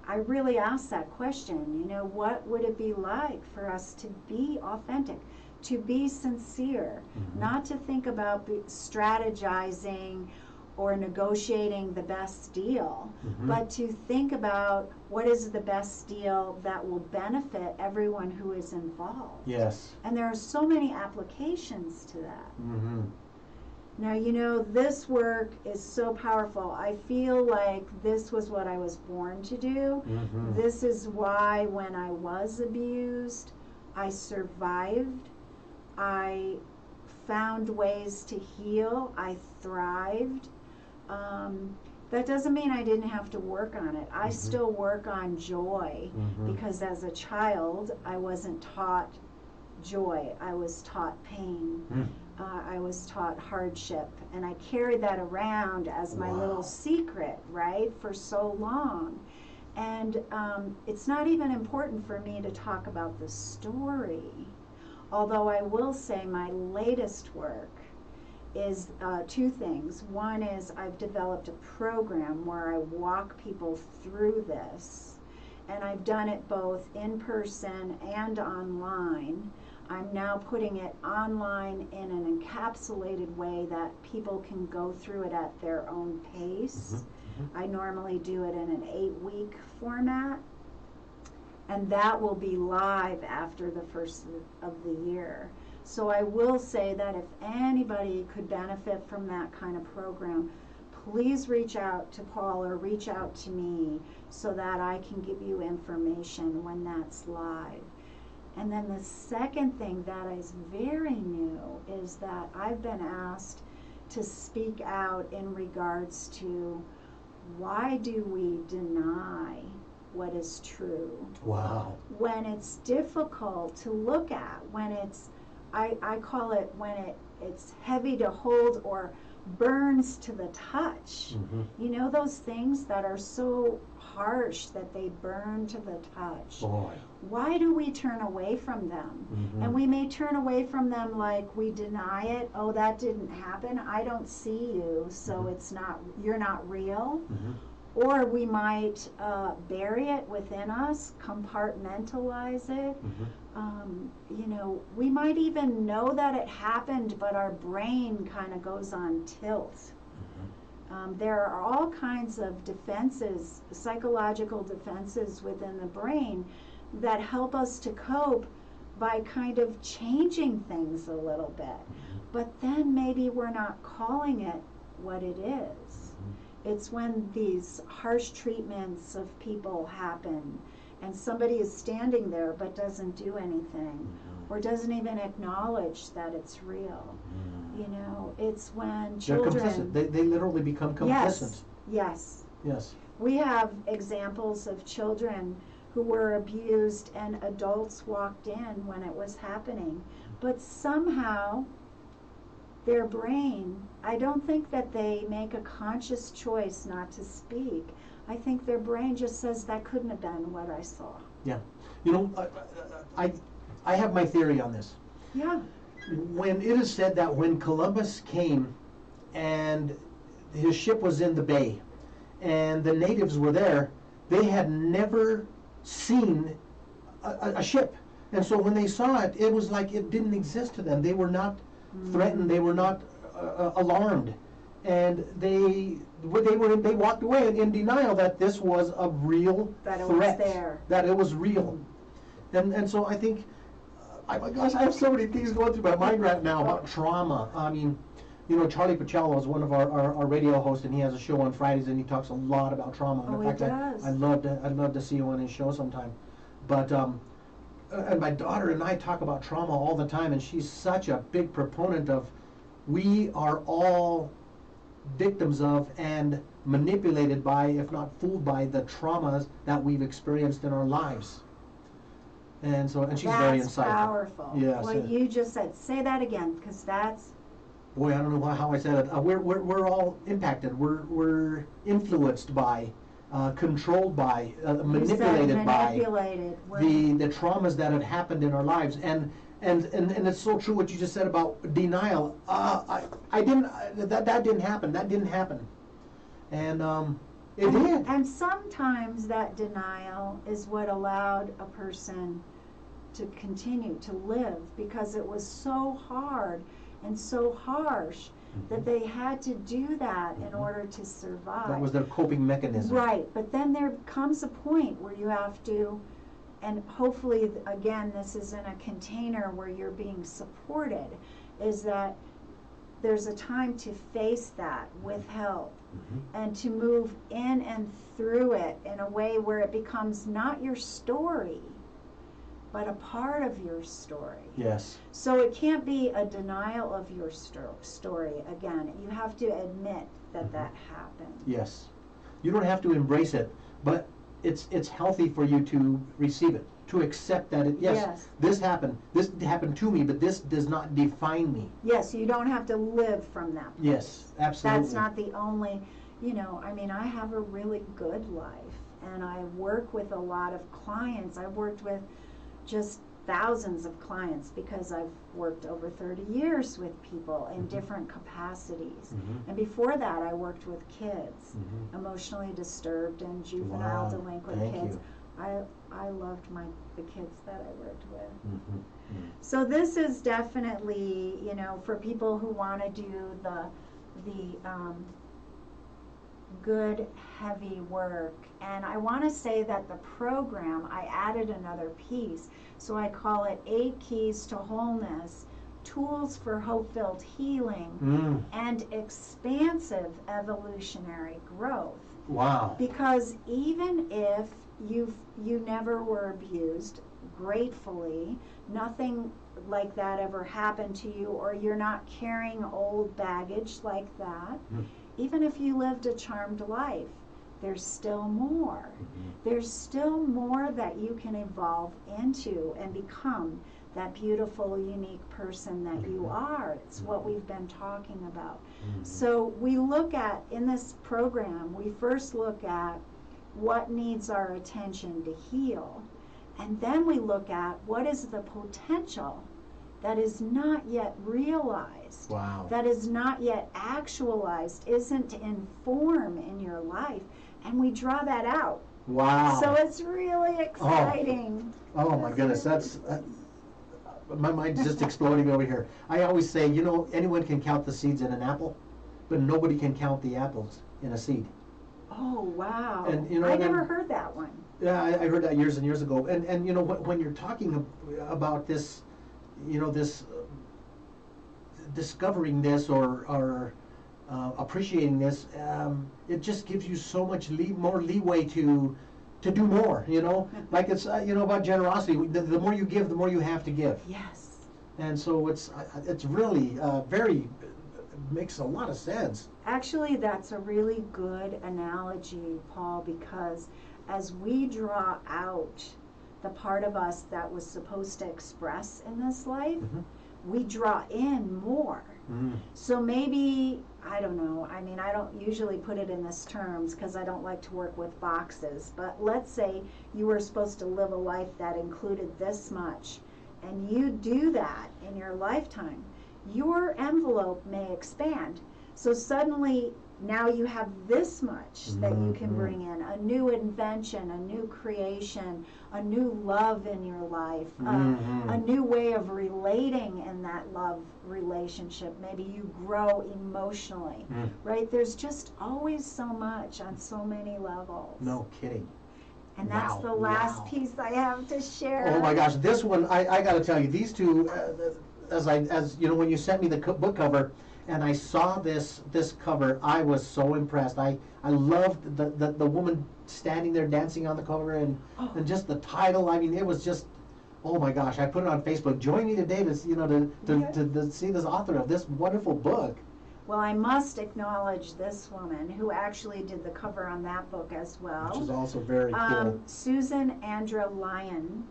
S2: I really asked that question, you know, what would it be like for us to be authentic, to be sincere, not to think about strategizing or negotiating the best deal, but to think about what is the best deal that will benefit everyone who is involved.
S1: Yes.
S2: And there are so many applications to that. Now, you know, this work is so powerful. I feel like this was what I was born to do. This is why when I was abused, I survived. I found ways to heal. I thrived. That doesn't mean I didn't have to work on it. I still work on joy because as a child, I wasn't taught joy. I was taught pain. I was taught hardship. And I carried that around as my little secret, right, for so long. And it's not even important for me to talk about the story. Although I will say my latest work is two things. One is I've developed a program where I walk people through this, and I've done it both in person and online. I'm now putting it online in an encapsulated way that people can go through it at their own pace. I normally do it in an 8-week format, and that will be live after the first of the year. So I will say that if anybody could benefit from that kind of program, please reach out to Paul or reach out to me so that I can give you information when that's live. And then the second thing that is very new is that I've been asked to speak out in regards to why do we deny what is true?
S1: Wow.
S2: When it's difficult to look at, when it's, I call it when it's heavy to hold or burns to the touch. You know those things that are so harsh that they burn to the touch?
S1: Boy.
S2: Why do we turn away from them? And we may turn away from them like we deny it. Oh, that didn't happen. I don't see you, so it's not, you're not real. Or we might bury it within us, compartmentalize it. You know, we might even know that it happened, but our brain kind of goes on tilt. There are all kinds of defenses, psychological defenses within the brain that help us to cope by kind of changing things a little bit. But then maybe we're not calling it what it is. It's when these harsh treatments of people happen and somebody is standing there but doesn't do anything or doesn't even acknowledge that it's real. You know, it's when children...
S1: They're complicit. They literally become complicit.
S2: Yes.
S1: Yes.
S2: We have examples of children who were abused and adults walked in when it was happening. But somehow their brain, I don't think that they make a conscious choice not to speak. I think their brain just says that couldn't have been what I saw.
S1: Yeah. You know, I have my theory on this.
S2: Yeah.
S1: When it is said that when Columbus came and his ship was in the bay and the natives were there, they had never seen a ship. And so when they saw it, it was like it didn't exist to them. They were not threatened. They were not alarmed. And they walked away in denial that this was a real
S2: that it
S1: threat.
S2: Was there.
S1: That it was real. And so I think, my gosh, I have so many things going through my mind right now about trauma. I mean, you know, Charlie Pacello is one of our radio hosts, and he has a show on Fridays, and he talks a lot about trauma.
S2: Oh,
S1: in fact,
S2: he does.
S1: I'd love to see him on his show sometime. But and my daughter and I talk about trauma all the time, and she's such a big proponent of, we are all victims of and manipulated by, if not fooled by, the traumas that we've experienced in our lives. And so, and she's very insightful.
S2: That's powerful.
S1: Yes.
S2: What you just said. Say that again, because that's...
S1: Boy, I don't know how I said it. We're all impacted. We're influenced by controlled by,
S2: You said
S1: manipulated by
S2: manipulated.
S1: the traumas that have happened in our lives. And it's so true what you just said about denial. I didn't, that didn't happen. That didn't happen. And it did.
S2: And sometimes that denial is what allowed a person to continue to live, because it was so hard and so harsh that they had to do that in order to survive.
S1: That was their coping mechanism.
S2: Right, but then there comes a point where you have to, and hopefully, again, this is in a container where you're being supported, is that there's a time to face that with help and to move in and through it in a way where it becomes not your story, but a part of your story.
S1: Yes.
S2: So it can't be a denial of your story. Again, you have to admit that that happened.
S1: Yes. You don't have to embrace it, but it's healthy for you to receive it, to accept that
S2: Yes.
S1: this happened to me, but this does not define me.
S2: Yes, you don't have to live from that place.
S1: Yes, absolutely.
S2: That's not the only, I mean, I have a really good life, and I work with a lot of clients. I've worked with just thousands of clients because I've worked over 30 years with people in different capacities. And before that, I worked with kids, emotionally disturbed and juvenile delinquent kids. I loved the kids that I worked with. So this is definitely, for people who want to do the good, heavy work. And I want to say that the program, I added another piece. So I call it 8 Keys to Wholeness, Tools for Hope-Filled Healing and Expansive Evolutionary Growth.
S1: Wow.
S2: Because even if you never were abused, gratefully, nothing like that ever happened to you, or you're not carrying old baggage like that, even if you lived a charmed life, there's still more. There's still more that you can evolve into and become that beautiful, unique person that you are. It's what we've been talking about. So we look at, in this program, we first look at what needs our attention to heal, and then we look at what is the potential that is not yet realized, that is not yet actualized, isn't in form in your life, and we draw that out.
S1: Wow.
S2: So it's really exciting.
S1: Oh my goodness, that's my mind's just exploding over here. I always say, anyone can count the seeds in an apple, but nobody can count the apples in a seed.
S2: Oh wow.
S1: And
S2: I never heard that one.
S1: Yeah, I heard that years and years ago. And when you're talking about this, this discovering this or appreciating this, it just gives you so much more leeway to do more. Like it's about generosity. The more you give, the more you have to give.
S2: Yes.
S1: And so it's really makes a lot of sense.
S2: Actually, that's a really good analogy, Paul, because as we draw out the part of us that was supposed to express in this life, we draw in more. So maybe, I don't know, I mean, I don't usually put it in this terms because I don't like to work with boxes, but let's say you were supposed to live a life that included this much, and you do that in your lifetime, your envelope may expand. So suddenly, now you have this much that you can bring in, a new invention, a new creation, a new love in your life, a new way of relating in that love relationship. Maybe you grow emotionally, right? There's just always so much on so many levels.
S1: No kidding.
S2: And that's the last piece I have to share.
S1: Oh my gosh, this one, I got to tell you, these two, as when you sent me the book cover, and I saw this cover, I was so impressed. I loved the woman standing there dancing on the cover, and just the title. I mean, it was just, oh my gosh! I put it on Facebook. Join me today to see this author of this wonderful book.
S2: Well, I must acknowledge this woman who actually did the cover on that book as well.
S1: Which is also very cool.
S2: Susan Andra Lyon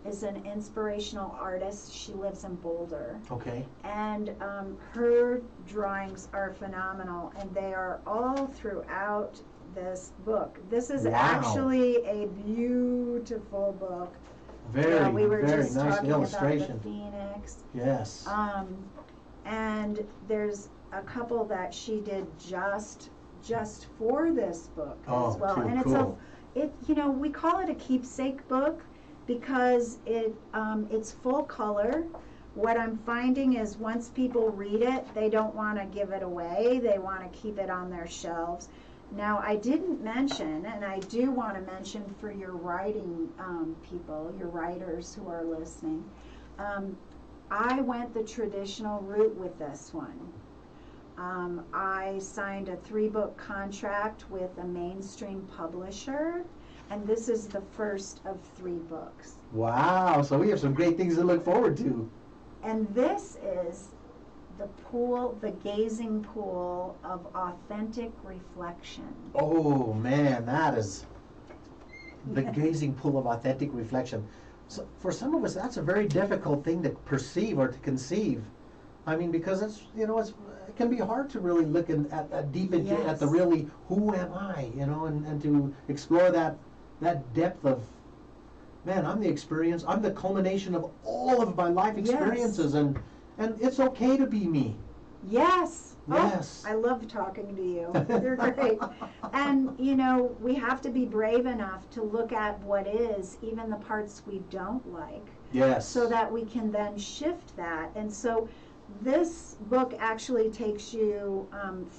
S2: is an inspirational artist. She lives in Boulder.
S1: Okay.
S2: And her drawings are phenomenal, and they are all throughout this book. This is
S1: Wow.
S2: actually a beautiful book.
S1: Very,
S2: we were
S1: very
S2: just
S1: nice
S2: talking
S1: illustration.
S2: about the phoenix.
S1: Yes.
S2: And there's a couple that she did just for this book as well.
S1: Too
S2: And
S1: cool.
S2: we call it a keepsake book because it's full color. What I'm finding is once people read it, they don't want to give it away. They want to keep it on their shelves. Now, I didn't mention, and I do want to mention for your writing people, your writers who are listening, I went the traditional route with this one. I signed a 3-book contract with a mainstream publisher, and this is the first of 3 books.
S1: Wow, so we have some great things to look forward to.
S2: And this is the gazing pool of authentic reflection.
S1: Oh man, that is the gazing pool of authentic reflection. So for some of us, that's a very difficult thing to perceive or to conceive. I mean, because it can be hard to really look at deep into at the really who am I, and to explore that depth of, man, I'm the culmination of all of my life experiences, and it's okay to be me.
S2: Yes.
S1: Yes.
S2: Oh, I love talking to you. You're great. And, we have to be brave enough to look at what is, even the parts we don't like.
S1: Yes.
S2: So that we can then shift that. And so this book actually takes you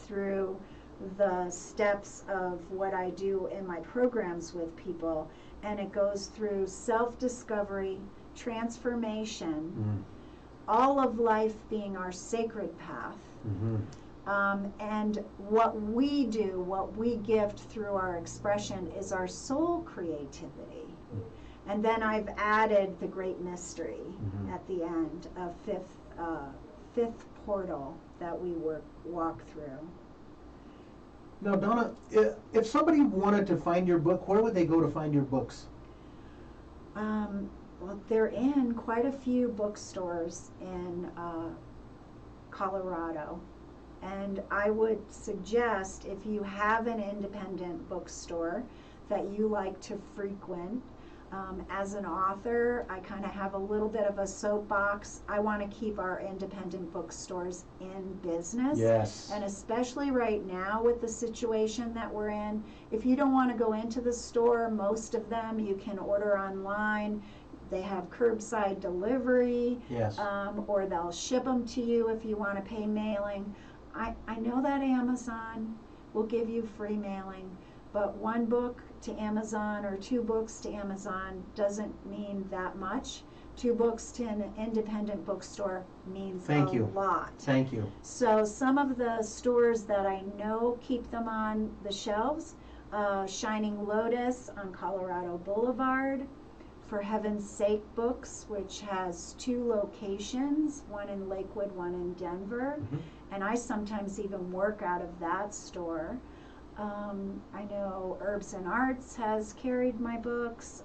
S2: through the steps of what I do in my programs with people. And it goes through self-discovery, transformation, all of life being our sacred path. And what we do, what we gift through our expression is our soul creativity. And then I've added the great mystery at the end, a fifth portal that we walk through.
S1: Now, Donna, if somebody wanted to find your book, where would they go to find your books?
S2: Well, they're in quite a few bookstores in Colorado. And I would suggest, if you have an independent bookstore that you like to frequent, as an author, I kind of have a little bit of a soapbox. I want to keep our independent bookstores in business.
S1: Yes.
S2: And especially right now with the situation that we're in, if you don't want to go into the store, most of them you can order online. They have curbside delivery.
S1: Yes.
S2: Or they'll ship them to you if you want to pay mailing. I know that Amazon will give you free mailing, but 1 book to Amazon or 2 books to Amazon doesn't mean that much. 2 books to an independent bookstore means a lot.
S1: Thank you.
S2: So some of the stores that I know keep them on the shelves, Shining Lotus on Colorado Boulevard, For Heaven's Sake Books, which has 2 locations, one in Lakewood, one in Denver. And I sometimes even work out of that store. I know Herbs and Arts has carried my books.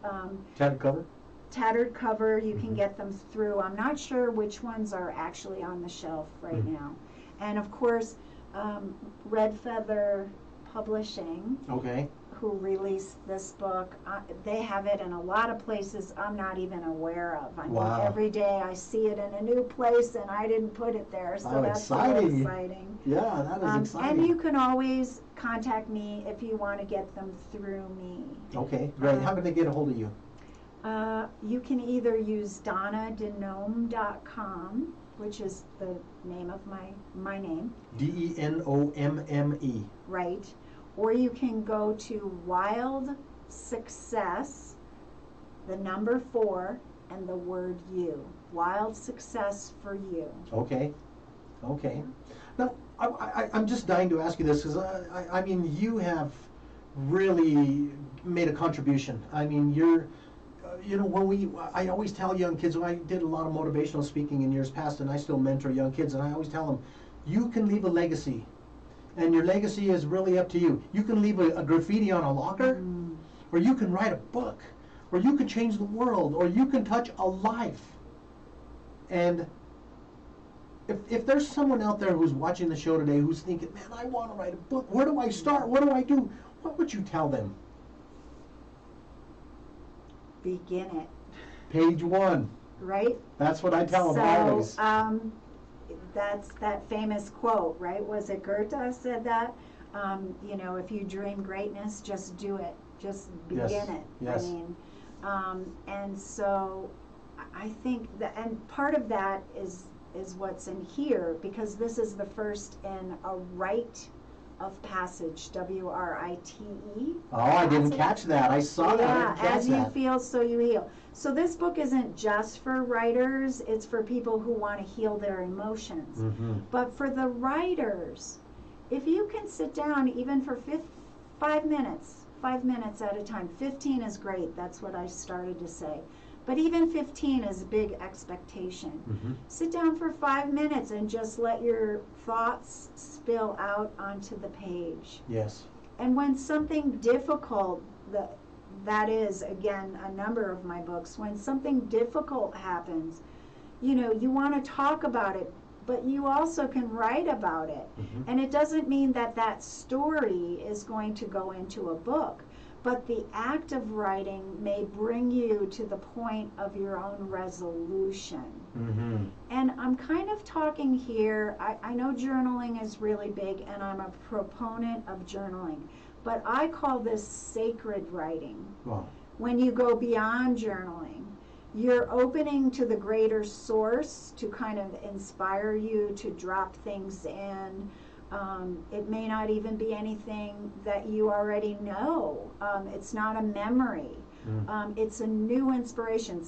S1: Tattered Cover?
S2: Tattered Cover, you can get them through. I'm not sure which ones are actually on the shelf right now. And of course, Red Feather Publishing, who released this book, they have it in a lot of places I'm not even aware of. I mean, every day I see it in a new place and I didn't put it there, so that's really exciting.
S1: Yeah, that is exciting.
S2: And you can always contact me if you want to get them through me.
S1: Okay, great. How can they get a hold of you?
S2: You can either use donnadenome.com, which is the name of my name.
S1: DENOMME.
S2: Right. Or you can go to Wild Success, the number 4, and the word you. Wild Success for You.
S1: Okay. Now, I'm just dying to ask you this, because I mean, you have really made a contribution. I mean, I always tell young kids, when I did a lot of motivational speaking in years past, and I still mentor young kids, and I always tell them, you can leave a legacy. And your legacy is really up to you. You can leave a graffiti on a locker, or you can write a book, or you can change the world, or you can touch a life. And if there's someone out there who's watching the show today who's thinking, man, I want to write a book, where do I start? What do I do? what would you tell them?
S2: Begin it.
S1: Page 1.
S2: Right?
S1: That's what I tell them always.
S2: That's that famous quote, right? Was it Goethe said that? You know, if you dream greatness, just do it. Just begin it.
S1: Yes.
S2: I mean, and so I think that, and part of that is what's in here, because this is the first in a rite of passage, W-R-I-T-E.
S1: Oh, I didn't catch that. I saw that. I didn't catch
S2: as you
S1: that.
S2: feel, so you heal. So this book isn't just for writers, it's for people who want to heal their emotions.
S1: Mm-hmm.
S2: But for the writers, if you can sit down even for 5 minutes at a time, 15 is great, that's what I started to say. But even 15 is a big expectation.
S1: Mm-hmm.
S2: Sit down for 5 minutes and just let your thoughts spill out onto the page.
S1: Yes.
S2: And when something difficult, that is, again, a number of my books, when something difficult happens, you know, you want to talk about it, but you also can write about it.
S1: Mm-hmm.
S2: And it doesn't mean that that story is going to go into a book. But the act of writing may bring you to the point of your own resolution.
S1: Mm-hmm.
S2: And I'm kind of talking here, I know journaling is really big, and I'm a proponent of journaling, but I call this sacred writing.
S1: Wow.
S2: When you go beyond journaling, you're opening to the greater source to kind of inspire you to drop things in. It may not even be anything that you already know. It's not a memory. It's a new inspiration.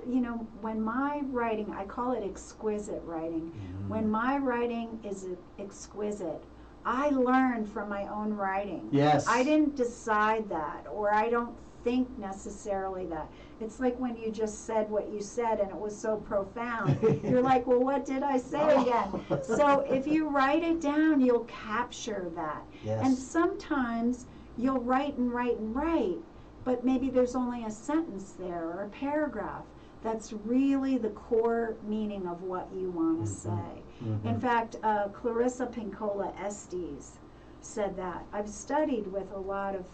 S2: You know, when my writing, I call it exquisite writing. When my writing is exquisite, I learn from my own writing.
S1: Yes.
S2: I didn't decide that, or I don't think necessarily that. It's like when you just said what you said and it was so profound. You're like, well, what did I say again? So if you write it down, you'll capture that.
S1: Yes.
S2: And sometimes you'll write and write and write, but maybe there's only a sentence there or a paragraph. That's really the core meaning of what you want to say.
S1: Mm-hmm.
S2: In fact, Clarissa Pinkola Estes said that. I've studied with a lot of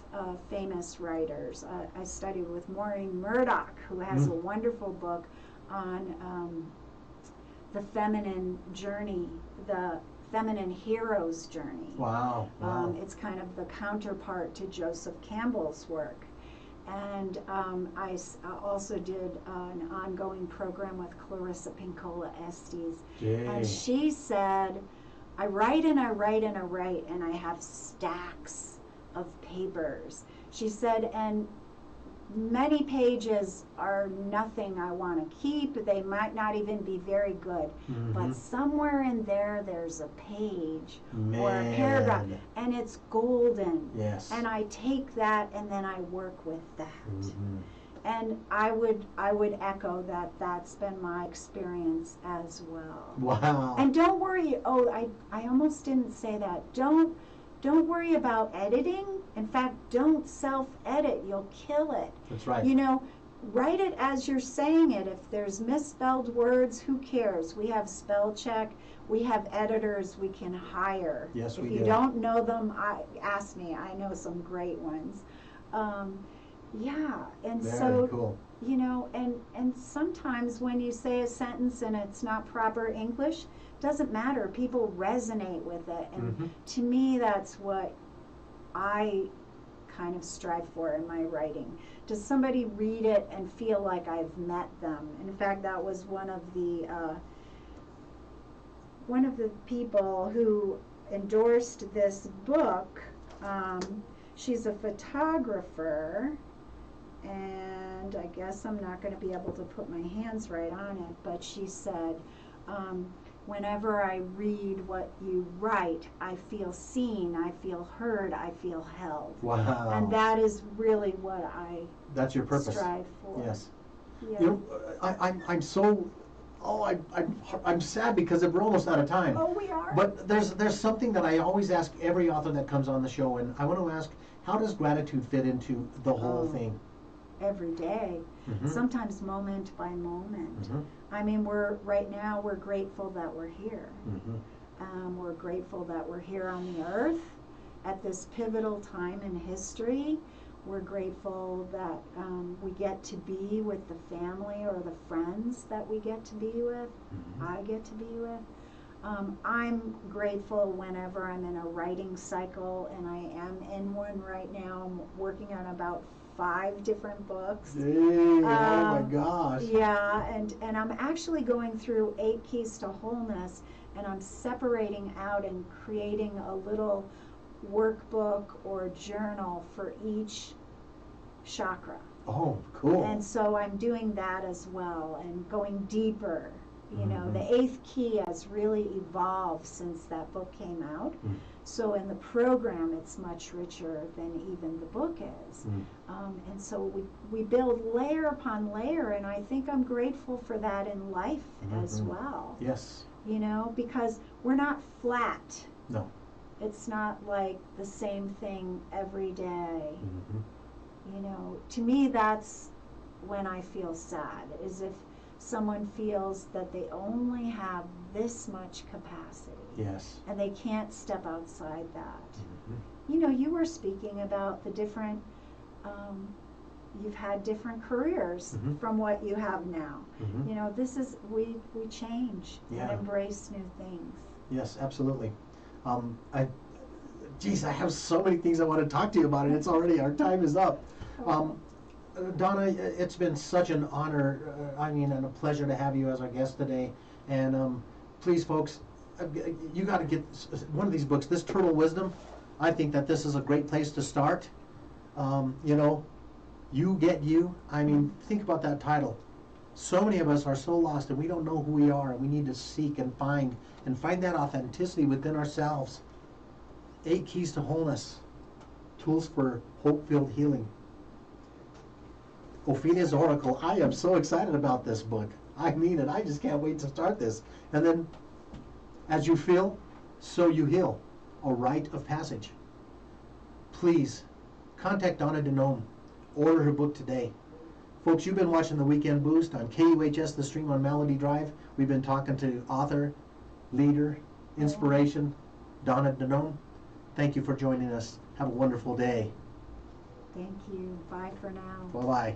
S2: famous writers. I studied with Maureen Murdoch, who has a wonderful book on the feminine journey, the feminine hero's journey.
S1: Wow. Wow.
S2: It's kind of the counterpart to Joseph Campbell's work. And I also did an ongoing program with Clarissa Pinkola Estes.
S1: Yay.
S2: And she said, I write and I write and I write, and I have stacks of papers. She said, and many pages are nothing I want to keep. They might not even be very good.
S1: Mm-hmm.
S2: But somewhere in there, there's a page or a
S1: Man.
S2: paragraph, and it's golden.
S1: Yes.
S2: And I take that and then I work with that.
S1: Mm-hmm.
S2: And I would echo that. That's been my experience as well.
S1: Wow.
S2: And don't worry. Oh, I almost didn't say that. Don't worry about editing. In fact, don't self-edit. You'll kill it.
S1: That's right.
S2: You know, write it as you're saying it. If there's misspelled words, who cares? We have spell check. We have editors we can hire.
S1: Yes, we do.
S2: If you don't know them, ask me. I know some great ones. Yeah, and
S1: Very
S2: so,
S1: cool.
S2: you know, and sometimes when you say a sentence and it's not proper English, doesn't matter. People resonate with it. And to me, that's what I kind of strive for in my writing. Does somebody read it and feel like I've met them? In fact, that was one of the people who endorsed this book. She's a photographer, and I guess I'm not going to be able to put my hands right on it, but she said, whenever I read what you write, I feel seen, I feel heard, I feel held.
S1: Wow.
S2: And that is really what
S1: That's your purpose.
S2: strive for.
S1: Yes.
S2: Yeah.
S1: You know, I'm so, I'm sad because we're almost out of time.
S2: Oh, we are.
S1: But there's something that I always ask every author that comes on the show, and I want to ask, how does gratitude fit into the whole thing?
S2: Every day, sometimes moment by moment. I mean, right now we're grateful that we're here. We're grateful that we're here on the earth, at this pivotal time in history, we're grateful that we get to be with the family or the friends that we get to be with, I get to be with. I'm grateful whenever I'm in a writing cycle, and I am in one right now. I'm working on about 5 different books.
S1: Hey, oh my gosh.
S2: Yeah, and I'm actually going through 8 Keys to Wholeness, and I'm separating out and creating a little workbook or journal for each chakra.
S1: Oh, cool.
S2: And so I'm doing that as well and going deeper. You know, the 8th key has really evolved since that book came out. So in the program, it's much richer than even the book is. And so we build layer upon layer, and I think I'm grateful for that in life as well.
S1: Yes.
S2: You know, because we're not flat.
S1: No.
S2: It's not like the same thing every day. You know, to me, that's when I feel sad, is if someone feels that they only have this much capacity.
S1: Yes.
S2: And they can't step outside that. You know, you were speaking about the different, you've had different careers from what you have now. You know, this is, we change and embrace new things.
S1: Yes, absolutely. Geez, I have so many things I want to talk to you about, and it's already, our time is up. Donna, it's been such an honor, and a pleasure to have you as our guest today. And please, folks, you got to get one of these books, this Turtle Wisdom. I think that this is a great place to start. You know, you get you. I mean, think about that title. So many of us are so lost, and we don't know who we are, and we need to seek and find that authenticity within ourselves. 8 Keys to Wholeness, Tools for Hope-Filled Healing. Ophelia's Oracle. I am so excited about this book. I mean it. I just can't wait to start this. And then, as you feel, so you heal. A rite of passage. Please, contact Donna Denome. Order her book today. Folks, you've been watching The Weekend Boost on KUHS, The Stream on Melody Drive. We've been talking to author, leader, inspiration, Donna Denome. Thank you for joining us. Have a wonderful day.
S2: Thank you. Bye for now.
S1: Bye-bye.